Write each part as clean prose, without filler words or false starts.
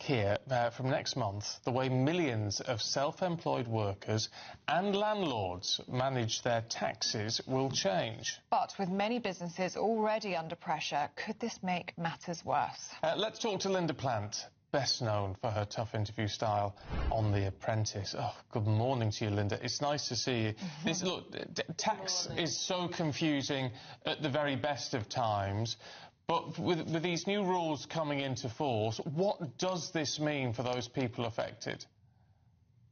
here from next month, the way millions of self-employed workers and landlords manage their taxes will change. But with many businesses already under pressure, could this make matters worse? Let's talk to Linda Plant, best known for her tough interview style on The Apprentice. Oh, good morning to you, Linda. It's nice to see you. Tax is so confusing at the very best of times. But with these new rules coming into force, what does this mean for those people affected?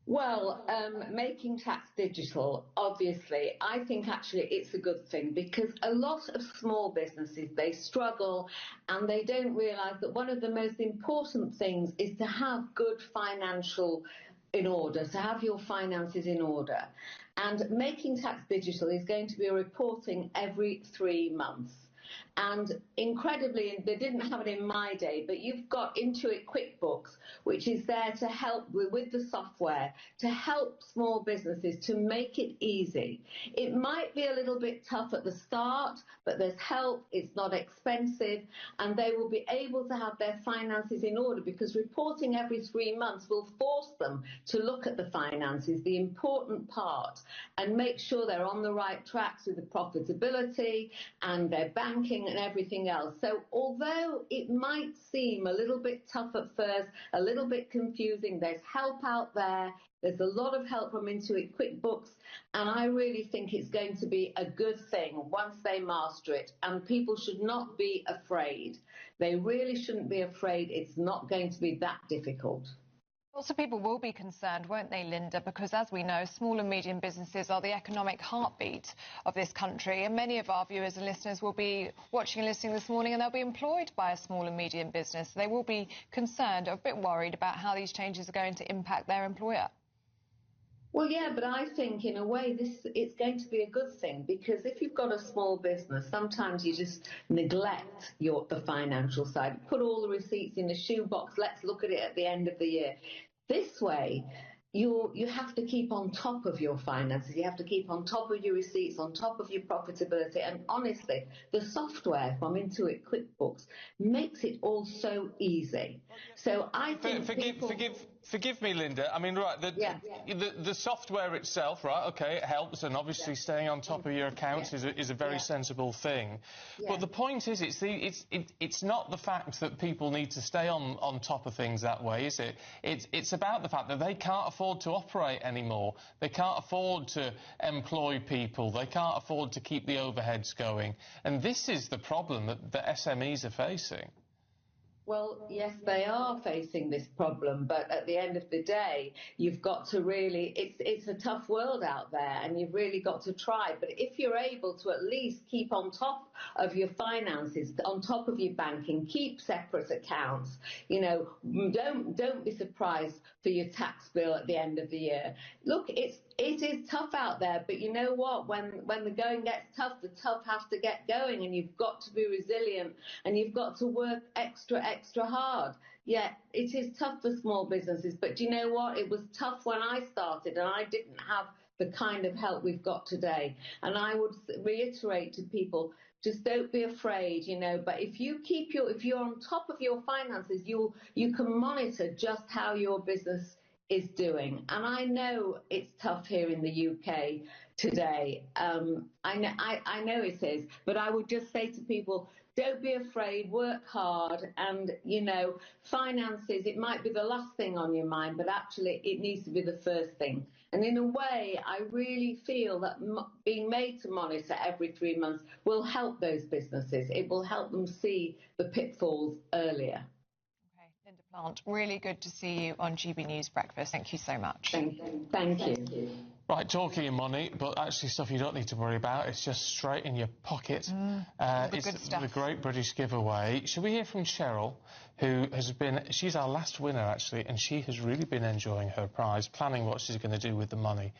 Well, making tax digital, obviously, I think actually it's a good thing, because a lot of small businesses, they struggle and they don't realise that one of the most important things is to have good financial in order, to have your finances in order. And making tax digital is going to be reporting every 3 months. And incredibly, they didn't have it in my day, but you've got Intuit QuickBooks, which is there to help with the software, to help small businesses, to make it easy. It might be a little bit tough at the start, but there's help, it's not expensive, and they will be able to have their finances in order, because reporting every 3 months will force them to look at the finances, the important part, and make sure they're on the right tracks with the profitability and their banking and everything else. So although it might seem a little bit tough at first, a little bit confusing, there's help out there. There's a lot of help from Intuit QuickBooks, and I really think it's going to be a good thing once they master it. And people should not be afraid. They really shouldn't be afraid. It's not going to be that difficult. Lots of people will be concerned, won't they, Linda? Because, as we know, small and medium businesses are the economic heartbeat of this country, and many of our viewers and listeners will be watching and listening this morning, and they'll be employed by a small and medium business. They will be concerned, a bit worried about how these changes are going to impact their employer. Well, yeah, but I think in a way it's going to be a good thing, because if you've got a small business, sometimes you just neglect the financial side. Put all the receipts in a shoebox, let's look at it at the end of the year. This way, you have to keep on top of your finances. You have to keep on top of your receipts, on top of your profitability. And honestly, the software from Intuit QuickBooks makes it all so easy. So I think Forgive me, Linda. I mean, right, the software itself, right, OK, it helps, and obviously staying on top of your accounts is a very sensible thing. But the point is, it's not the fact that people need to stay on top of things that way, is it? It's about the fact that they can't afford to operate anymore. They can't afford to employ people. They can't afford to keep the overheads going. And this is the problem that SMEs are facing. Well, yes, they are facing this problem, but at the end of the day, you've got to really, it's a tough world out there, and you've really got to try. But if you're able to at least keep on top of your finances, on top of your banking, keep separate accounts, you know, don't be surprised for your tax bill at the end of the year. Look, it is tough out there, but you know what? When the going gets tough, the tough has to get going, and you've got to be resilient, and you've got to work extra hard. Yeah, it is tough for small businesses, but do you know what? It was tough when I started, and I didn't have the kind of help we've got today. And I would reiterate to people, just don't be afraid, you know, but if you're on top of your finances, you can monitor just how your business is doing. And I know it's tough here in the UK today. I know it is, but I would just say to people, don't be afraid, work hard, and, you know, finances, it might be the last thing on your mind, but actually it needs to be the first thing. And in a way, I really feel that being made to monitor every 3 months will help those businesses. It will help them see the pitfalls earlier. Okay, Linda Plant, really good to see you on GB News Breakfast. Thank you so much. Thank you. Right, talking of money, but actually stuff you don't need to worry about. It's just straight in your pocket. It's the Great British Giveaway. Shall we hear from Cheryl, who she's our last winner, actually, and she has really been enjoying her prize, planning what she's going to do with the money.